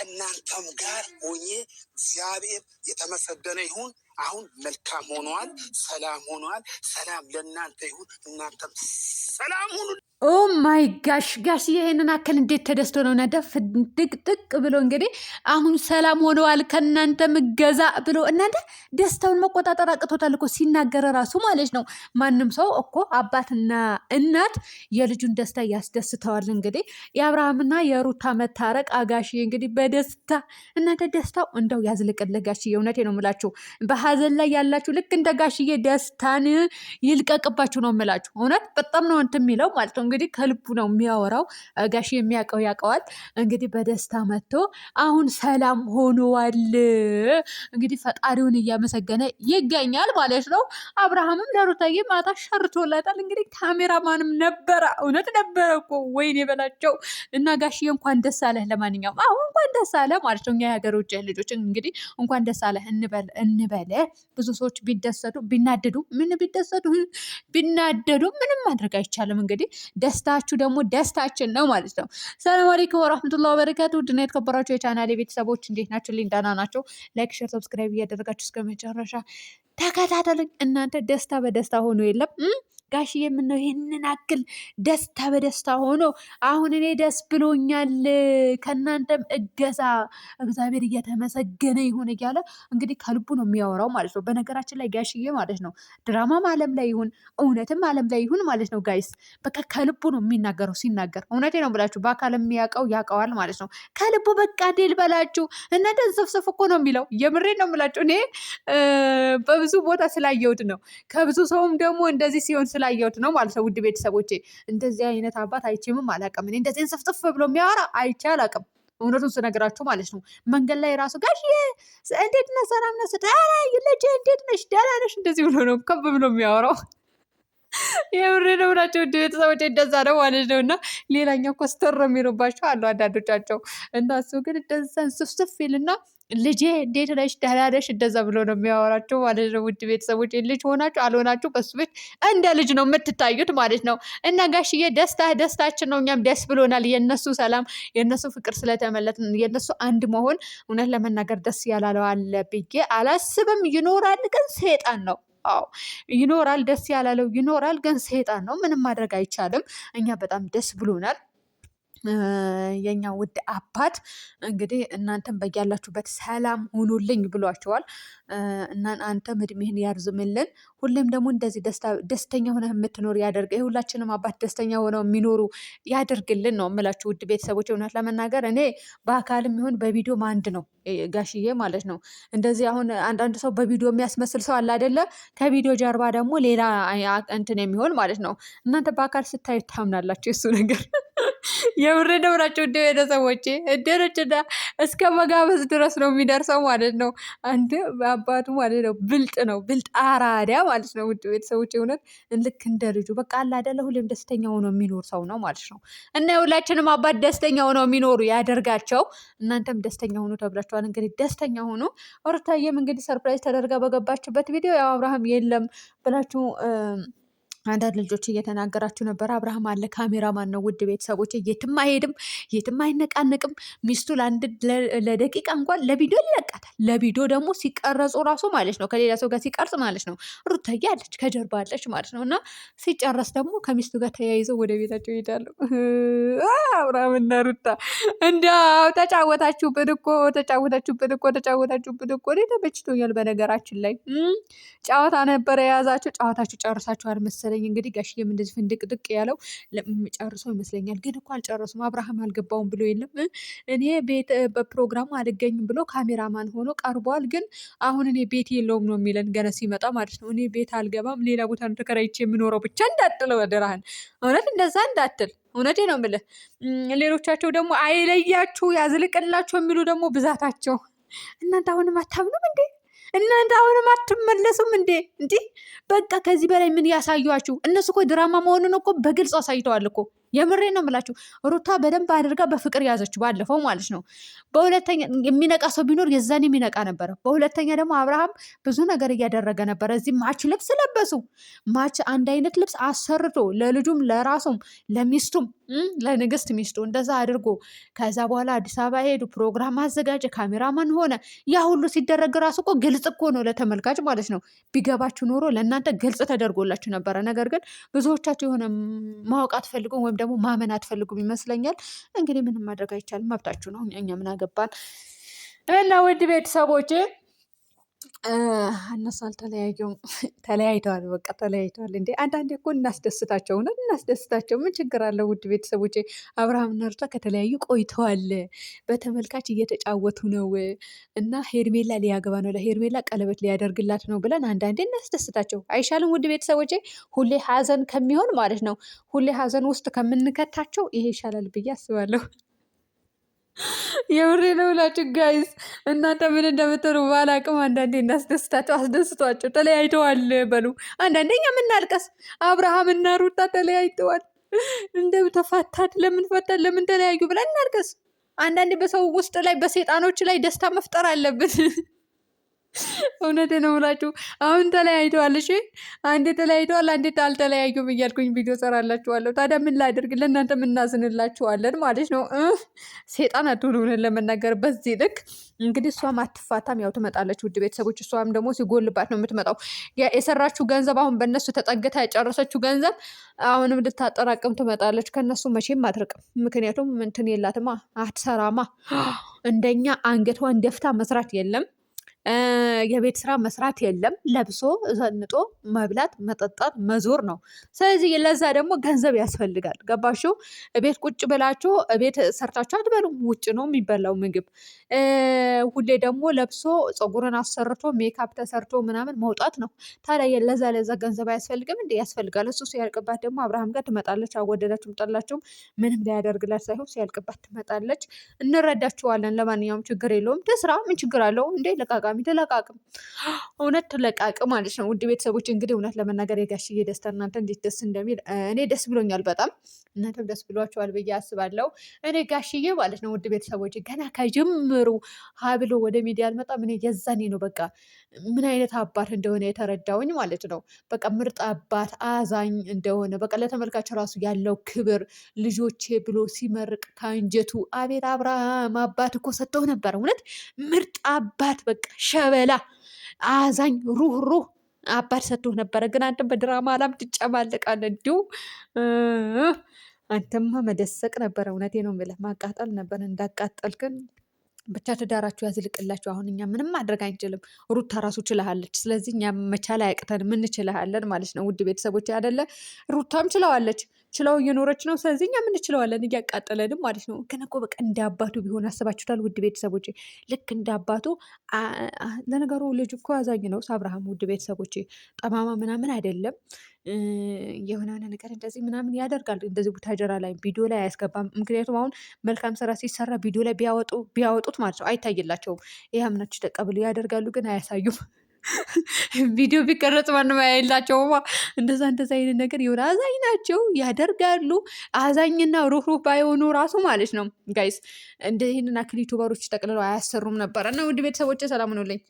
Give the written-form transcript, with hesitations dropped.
ከእናንተም ጋር ሆኜ እግዚአብሔር የተመሰገነ ይሁን። አሁን መልካም ሆኗል፣ ሰላም ሆኗል። ሰላም ለእናንተ ይሁን፣ እናንተም ሰላም ሁኑ። ኦ ማይ ጋሽ ይሄንን አከል እንዴት ተደስቶ ነው ነደፍ ጥቅ ብሎ እንግዲህ አሁን ሰላም ሆነዋል ከእናንተ ምገዛ ብሎ እናንተ ደስታውን መቆጣጠር አቅቶታል እኮ ሲናገረ ራሱ ማለት ነው። ማንም ሰው እኮ አባትና እናት የልጁን ደስታ ያስደስተዋል። እንግዲህ የአብርሃምና የሩታ መታረቅ አጋሽዬ እንግዲህ በደስታ እናንተ ደስታው እንደው ያዝልቅልህ ጋሽዬ፣ እውነቴ ነው የምላችሁ። በሀዘን ላይ ያላችሁ ልክ እንደ ጋሽዬ ደስታን ይልቀቅባችሁ ነው የምላችሁ። እውነት በጣም ነው እንትን የሚለው ማለት ነው። እንግዲህ ከልቡ ነው የሚያወራው። ጋሽ የሚያውቀው ያውቀዋል። እንግዲህ በደስታ መጥቶ አሁን ሰላም ሆኗል። እንግዲህ ፈጣሪውን እያመሰገነ ይገኛል ማለት ነው። አብርሃምም ለሩታዬ ማታ ሸርቶላታል። እንግዲህ ካሜራማንም ነበረ፣ እውነት ነበረ እኮ ወይኔ በላቸው። እና ጋሽዬ እንኳን ደስ አለህ። ለማንኛውም አሁን እንኳን ደስ አለ ማለት ነው። እኛ የሀገር ውጭ ልጆች እንግዲህ እንኳን ደስ አለህ እንበለ። ብዙ ሰዎች ቢደሰቱ ቢናደዱ ቢናደዱ ምንም ማድረግ አይቻልም። እንግዲህ ደስታችሁ ደግሞ ደስታችን ነው ማለት ነው። ሰላም አለይኩም ወራህመቱላሂ ወበረካቱ። ውድና የተከበራችሁ የቻናሌ ቤተሰቦች እንዴት ናችሁ? ልኝ ደህና ናቸው። ላይክ፣ ሼር፣ ሰብስክራይብ እያደረጋችሁ እስከ መጨረሻ ተከታተሉኝ። እናንተ ደስታ በደስታ ሆኖ የለም ጋሽዬ የምነው ይህንን አክል ደስታ በደስታ ሆኖ አሁን እኔ ደስ ብሎኛል፣ ከእናንተም እገዛ እግዚአብሔር እየተመሰገነ ይሁን እያለ እንግዲህ ከልቡ ነው የሚያወራው ማለት ነው። በነገራችን ላይ ጋሽዬ ማለት ነው ድራማም ዓለም ላይ ይሁን እውነትም ዓለም ላይ ይሁን ማለት ነው ጋይስ፣ በቃ ከልቡ ነው የሚናገረው። ሲናገር እውነቴ ነው ብላችሁ በአካል የሚያውቀው ያውቀዋል ማለት ነው። ከልቡ በቃ ድል በላችሁ። እናንተ ዝፍዝፍ እኮ ነው የሚለው። የምሬ ነው የምላችሁ። እኔ በብዙ ቦታ ስላየሁት ነው። ከብዙ ሰውም ደግሞ እንደዚህ ሲሆን ስላየሁት ነው ማለት ነው። ውድ ቤተሰቦቼ እንደዚህ አይነት አባት አይቼምም አላውቅም። እኔ እንደዚህ ስፍጥፍ ብሎ የሚያወራ አይቼ አላውቅም። እውነቱን ስነግራችሁ ማለት ነው። መንገድ ላይ ራሱ ጋሽ እንዴት ነህ? ሰላም ነህ? ልጄ እንዴት ነሽ? ደህና ነሽ? እንደዚህ ብሎ ነው ከብ ብሎ የሚያወራው። የምሬ ነው ብላቸው ውድ ቤተሰቦቼ እንደዛ ነው ማለት ነው። እና ሌላኛው ኮስተር የሚሉባቸው አሉ አንዳንዶቻቸው። እና እሱ ግን እንደዛ ስፍስፍ ይልና ልጄ እንዴት ነሽ? ደህና ነሽ? እንደዛ ብሎ ነው የሚያወራቸው ማለት ነው። ውድ ቤተሰቦች ልጅ ሆናችሁ አልሆናችሁ በሱ ቤት እንደ ልጅ ነው የምትታዩት ማለት ነው። እና ጋሽዬ ደስታችን ነው። እኛም ደስ ብሎናል። የነሱ ሰላም የነሱ ፍቅር ስለተመለጥን የነሱ አንድ መሆን እውነት ለመናገር ደስ ያላለው አለ ብዬ አላስብም። ይኖራል ግን ሰይጣን ነው። አዎ ይኖራል፣ ደስ ያላለው ይኖራል፣ ግን ሰይጣን ነው። ምንም ማድረግ አይቻልም። እኛ በጣም ደስ ብሎናል። የኛ ውድ አባት እንግዲህ እናንተም በያላችሁበት ሰላም ሁኑልኝ ብሏቸዋል። እና አንተም እድሜህን ያርዝምልን። ሁሌም ደግሞ እንደዚህ ደስተኛ ሆነህ የምትኖር ያደርግ። የሁላችንም አባት ደስተኛ ሆነው የሚኖሩ ያደርግልን ነው የምላችሁ ውድ ቤተሰቦች። እውነት ለመናገር እኔ በአካልም ይሁን በቪዲዮም አንድ ነው ጋሽዬ ማለት ነው። እንደዚህ አሁን አንዳንድ ሰው በቪዲዮ የሚያስመስል ሰው አለ አይደለ? ከቪዲዮ ጀርባ ደግሞ ሌላ እንትን የሚሆን ማለት ነው። እናንተ በአካል ስታዩ ታምናላችሁ የሱ ነገር። የምሬ ደብራቸው እንደ ቤተሰቦቼ እንደረችና እስከ መጋበዝ ድረስ ነው የሚደርሰው ማለት ነው። አንድ አባቱ ማለት ነው ብልጥ ነው፣ ብልጥ አራዳ ማለት ነው። ውድ ቤተሰቦቼ እውነት ልክ እንደ ልጁ በቃ አለ አይደለ? ሁሌም ደስተኛ ሆኖ የሚኖር ሰው ነው ማለት ነው። እና የሁላችንም አባት ደስተኛ ሆነው የሚኖሩ ያደርጋቸው። እናንተም ደስተኛ ሆኑ ተብላችኋል። እንግዲህ ደስተኛ ሆኑ። ሩታዬም እንግዲህ ሰርፕራይዝ ተደርጋ በገባችበት ቪዲዮ ያው አብርሃም የለም ብላችሁ አንዳንድ ልጆች እየተናገራችሁ ነበር። አብርሃም አለ፣ ካሜራማን ነው። ውድ ቤተሰቦች የትም አይሄድም፣ የትም አይነቃንቅም። ሚስቱ ለደቂቃ እንኳን ለቪዲዮ ይለቃታል። ለቪዲዮ ደግሞ ሲቀረጹ ራሱ ማለት ነው ከሌላ ሰው ጋር ሲቀርጽ ማለት ነው ሩታዬ አለች ከጀርባ አለች ማለት ነው። እና ሲጨረስ ደግሞ ከሚስቱ ጋር ተያይዘው ወደ ቤታቸው ይሄዳሉ። አብርሃምና ሩታ እንዲያው ተጫወታችሁብን እኮ እኔ ተመችቶኛል። በነገራችን ላይ ጨዋታ ነበረ የያዛችሁ፣ ጨዋታችሁ ጨርሳችኋል መሰለኝ። እንግዲህ ጋሽዬም እንደዚህ ፍንድቅድቅ ያለው ጨርሶ ይመስለኛል። ግን እኮ አልጨረሱም። አብርሃም አልገባውም ብሎ የለም እኔ ቤት በፕሮግራሙ አልገኝም ብሎ ካሜራማን ሆኖ ቀርቧል። ግን አሁን እኔ ቤት የለውም ነው የሚለን ገና ሲመጣ ማለት ነው። እኔ ቤት አልገባም፣ ሌላ ቦታ ነው ተከራይቼ የምኖረው ብቻ እንዳትለው ወደራህን። እውነት እንደዛ እንዳትል፣ እውነቴ ነው የምልህ። ሌሎቻቸው ደግሞ አይለያችሁ ያዝልቅላችሁ የሚሉ ደግሞ ብዛታቸው። እናንተ አሁንም አታምኑም እንዴ? እናንተ አሁንም አትመለሱም እንዴ? እንዲህ በቃ ከዚህ በላይ ምን ያሳዩአችሁ? እነሱ እኮ ድራማ መሆኑን እኮ በግልጽ አሳይተዋል እኮ የምሬ ነው የምላችሁ። ሩታ በደንብ አድርጋ በፍቅር ያዘችው ባለፈው ማለት ነው። በሁለተኛ የሚነቃ ሰው ቢኖር የዛን የሚነቃ ነበረ። በሁለተኛ ደግሞ አብርሃም ብዙ ነገር እያደረገ ነበረ። እዚህ ማች ልብስ ለበሱ። ማች አንድ አይነት ልብስ አሰርቶ ለልጁም ለራሱም ለሚስቱም ለንግስት ሚስቱ እንደዛ አድርጎ ከዛ በኋላ አዲስ አበባ ሄዱ። ፕሮግራም አዘጋጀ፣ ካሜራማን ሆነ። ያ ሁሉ ሲደረግ ራሱ እኮ ግልጽ እኮ ነው ለተመልካች ማለት ነው። ቢገባችሁ ኖሮ ለእናንተ ግልጽ ተደርጎላችሁ ነበረ። ነገር ግን ብዙዎቻችሁ የሆነ ማወቅ አትፈልጉም ወይም ደግሞ ማመን አትፈልጉም ይመስለኛል። እንግዲህ ምንም ማድረግ አይቻልም፣ መብታችሁ ነው። እኛ ምን አገባን? እና ውድ ቤተሰቦቼ እነሱ አልተለያዩም፣ ተለያይተዋል። በቃ ተለያይተዋል። እንዴ አንዳንዴ እኮ እናስደስታቸው፣ እውነት እናስደስታቸው። ምን ችግር አለው? ውድ ቤተሰቦቼ አብርሃምና ሩታ ከተለያዩ ቆይተዋል። በተመልካች እየተጫወቱ ነው እና ሄርሜላ ሊያገባ ነው፣ ለሄርሜላ ቀለበት ሊያደርግላት ነው ብለን አንዳንዴ እናስደስታቸው አይሻልም? ውድ ቤተሰቦቼ ሁሌ ሀዘን ከሚሆን ማለት ነው፣ ሁሌ ሀዘን ውስጥ ከምንከታቸው ይሄ ይሻላል ብዬ አስባለሁ። የምሬ ነው ብላችሁ ጋይስ፣ እናንተ ምን እንደምትሉ ባላቅም አንዳንዴ እናስደስታቸው፣ አስደስቷቸው። ተለያይተዋል በሉ። አንዳንዴ እኛ የምናልቀስ አብርሃም እና ሩታ ተለያይተዋል፣ እንደተፋታት ለምን ፈታት ለምን ተለያዩ ብለን እናልቀስ። አንዳንዴ በሰው ውስጥ ላይ በሴጣኖች ላይ ደስታ መፍጠር አለብን። እውነቴ ነው ብላችሁ አሁን ተለያይተዋል። እሺ አንዴ ተለያይተዋል፣ አንዴ አልተለያዩም እያልኩኝ ቪዲዮ ሰራላችኋለሁ። ታዲያ ምን ላድርግ? ለእናንተ የምናዝንላችኋለን ማለት ነው። ሴጣን አትሆኑንን ለመናገር በዚህ ልክ እንግዲህ እሷም አትፋታም፣ ያው ትመጣለች። ውድ ቤተሰቦች እሷም ደግሞ ሲጎልባት ነው የምትመጣው። የሰራችው ገንዘብ አሁን በእነሱ ተጠግታ የጨረሰችው ገንዘብ አሁንም ልታጠራቅም ትመጣለች። ከነሱ መቼም አትርቅም። ምክንያቱም እንትን የላትማ፣ አትሰራማ። እንደኛ አንገቷን ደፍታ መስራት የለም፣ የቤት ስራ መስራት የለም። ለብሶ ዘንጦ መብላት መጠጣት መዞር ነው። ስለዚህ ለዛ ደግሞ ገንዘብ ያስፈልጋል። ገባችሁ? ቤት ቁጭ ብላችሁ ቤት ሰርታችሁ አትበሉም። ውጭ ነው የሚበላው ምግብ። ሁሌ ደግሞ ለብሶ ፀጉርን አሰርቶ ሜካፕ ተሰርቶ ምናምን መውጣት ነው። ታዲያ ለዛ ገንዘብ አያስፈልግም እንዴ? ያስፈልጋል። እሱ ሲያልቅባት ደግሞ አብርሃም ጋር ትመጣለች። አወደዳችሁም ጠላችሁም ምንም ሊያደርግላት ሳይሆን ሲያልቅባት ትመጣለች። እንረዳችኋለን። ለማንኛውም ችግር የለውም። ትስራ፣ ምን ችግር አለው እንዴ? ለቃቃሚ ትለቃቅም፣ እውነት ትለቃቅ ማለት ነው። ውድ ቤተሰቦች እንግዲህ እውነት ለመናገር የጋሽዬ ደስታ እናንተ እንዴት ደስ እንደሚል እኔ ደስ ብሎኛል በጣም። እናንተም ደስ ብሏቸዋል ብዬ አስባለሁ። እኔ ጋሽዬ ማለት ነው ውድ ቤተሰቦች ገና ከጅምሩ ሀብሎ ወደ ሚዲያ አልመጣም። እኔ የዛኔ ነው በቃ ምን አይነት አባት እንደሆነ የተረዳውኝ ማለት ነው። በቃ ምርጥ አባት አዛኝ እንደሆነ በቃ ለተመልካች ራሱ ያለው ክብር ልጆቼ ብሎ ሲመርቅ ከአንጀቱ አቤት አብርሃም አባት እኮ ሰጥተው ነበር። እውነት ምርጥ አባት በቃ ሸበላ አዛኝ ሩህ አባት ሰጥቶህ ነበረ። ግን አንተም በድራማ አላም ትጨማለቃለህ። እንዲሁ አንተማ መደሰቅ ነበረ። እውነቴ ነው የምልህ ማቃጠል ነበር። እንዳቃጠልክን ብቻ ትዳራችሁ ያዝልቅላችሁ። አሁን እኛ ምንም ማድረግ አንችልም። ሩታ ራሱ ችለሃለች። ስለዚህ እኛ መቻል አያቅተን ምንችልሃለን ማለት ነው። ውድ ቤተሰቦች አይደለ ሩታም ችለዋለች፣ ችለው እየኖረች ነው። ስለዚህ እኛ ምንችለዋለን እያቃጠለንም ማለት ነው። ግን እኮ በቃ እንደ አባቱ ቢሆን አስባችሁታል? ውድ ቤተሰቦች ልክ እንደ አባቱ። ለነገሩ ልጅ እኮ አዛኝ ነው አብርሃም። ውድ ቤተሰቦች ጠማማ ምናምን አይደለም። የሆነ ነገር እንደዚህ ምናምን ያደርጋል። እንደዚህ ቡታጀራ ላይ ቪዲዮ ላይ አያስገባም። ምክንያቱም አሁን መልካም ስራ ሲሰራ ቪዲዮ ላይ ቢያወጡት ማለት ነው አይታይላቸውም። ይህ አምናችሁ ተቀብሎ ያደርጋሉ፣ ግን አያሳዩም። ቪዲዮ ቢቀረጽ ማንም አያይላቸውማ። እንደዛ አይነት ነገር የሆነ አዛኝ ናቸው ያደርጋሉ። አዛኝና ሩህሩህ ባይሆኑ ራሱ ማለት ነው ጋይስ እንደ ይህንን አክል ዩቱበሮች ጠቅልለው አያሰሩም ነበረ። እና ውድ ቤተሰቦች ሰላም ሁኑልኝ።